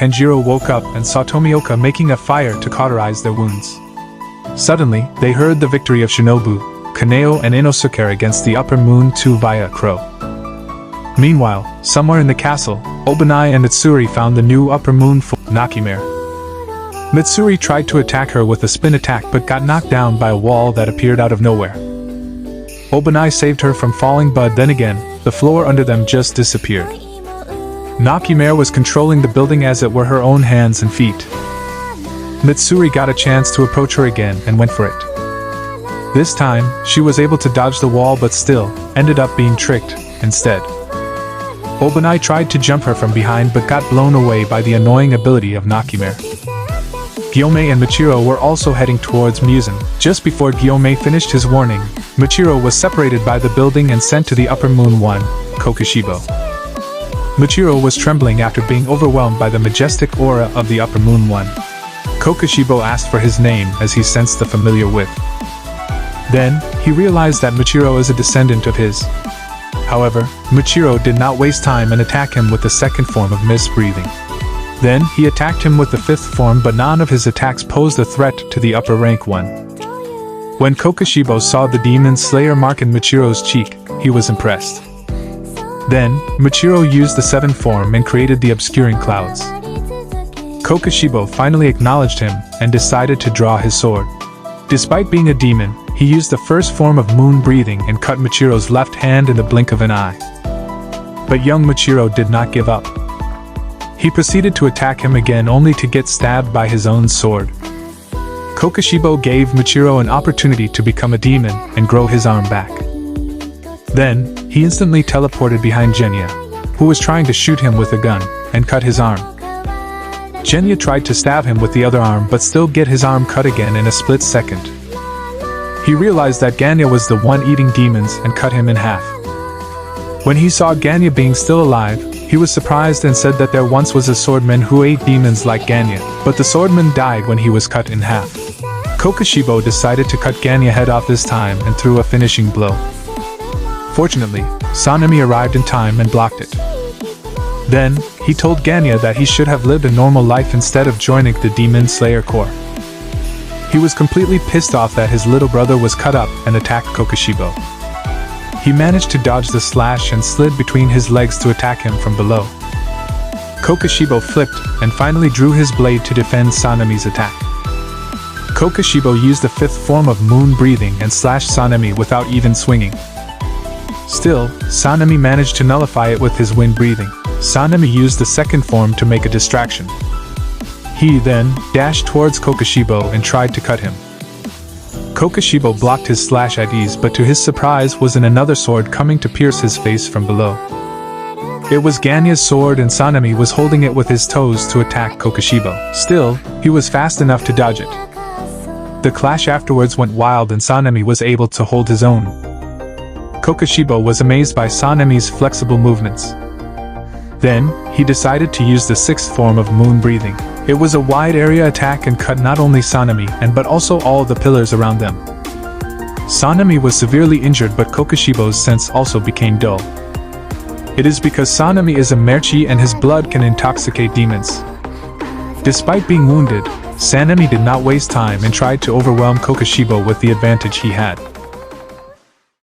Kenjiro woke up and saw Tomioka making a fire to cauterize their wounds. Suddenly, they heard the victory of Shinobu, Kaneo and Inosuke against the Upper Moon 2 via a crow. Meanwhile, somewhere in the castle, Obanai and Mitsuri found the new Upper Moon for Nakimare. Mitsuri tried to attack her with a spin attack but got knocked down by a wall that appeared out of nowhere. Obanai saved her from falling, but then again, the floor under them just disappeared. Nakimare was controlling the building as it were her own hands and feet. Mitsuri got a chance to approach her again and went for it. This time, she was able to dodge the wall but still, ended up being tricked, instead. Obanai tried to jump her from behind but got blown away by the annoying ability of Nakimare. Gyomei and Michiro were also heading towards Musen. Just before Gyomei finished his warning, Michiro was separated by the building and sent to the Upper Moon 1, Kokushibo. Michiro was trembling after being overwhelmed by the majestic aura of the Upper Moon 1. Kokushibo asked for his name as he sensed the familiar whiff. Then, he realized that Michiro is a descendant of his. However, Michiro did not waste time and attacked him with the second form of mist breathing. Then, he attacked him with the fifth form, but none of his attacks posed a threat to the upper rank one. When Kokushibo saw the demon slayer mark in Michiro's cheek, he was impressed. Then, Michiro used the seventh form and created the obscuring clouds. Kokushibo finally acknowledged him and decided to draw his sword. Despite being a demon, he used the first form of moon breathing and cut Michiro's left hand in the blink of an eye. But young Michiro did not give up. He proceeded to attack him again only to get stabbed by his own sword. Kokushibo gave Michiro an opportunity to become a demon and grow his arm back. Then, he instantly teleported behind Genya, who was trying to shoot him with a gun, and cut his arm. Genya tried to stab him with the other arm but still get his arm cut again in a split second. He realized that Genya was the one eating demons and cut him in half. When he saw Genya being still alive, he was surprised and said that there once was a swordman who ate demons like Genya, but the swordman died when he was cut in half. Kokushibo decided to cut Genya head off this time and threw a finishing blow. Fortunately, Sanemi arrived in time and blocked it. Then, he told Genya that he should have lived a normal life instead of joining the Demon Slayer Corps. He was completely pissed off that his little brother was cut up and attacked Kokushibo. He managed to dodge the slash and slid between his legs to attack him from below. Kokushibo flipped and finally drew his blade to defend Sanemi's attack. Kokushibo used the fifth form of moon breathing and slashed Sanemi without even swinging. Still, Sanemi managed to nullify it with his wind breathing. Sanemi used the second form to make a distraction. He then dashed towards Kokushibo and tried to cut him. Kokushibo blocked his slash at ease, but to his surprise was another sword coming to pierce his face from below. It was Genya's sword and Sanemi was holding it with his toes to attack Kokushibo. Still, he was fast enough to dodge it. The clash afterwards went wild and Sanemi was able to hold his own. Kokushibo was amazed by Sanemi's flexible movements. Then, he decided to use the sixth form of moon breathing. It was a wide area attack and cut not only Sanemi but also all the pillars around them. Sanemi was severely injured, but Kokushibo's sense also became dull. It is because Sanemi is a merchi and his blood can intoxicate demons. Despite being wounded, Sanemi did not waste time and tried to overwhelm Kokushibo with the advantage he had.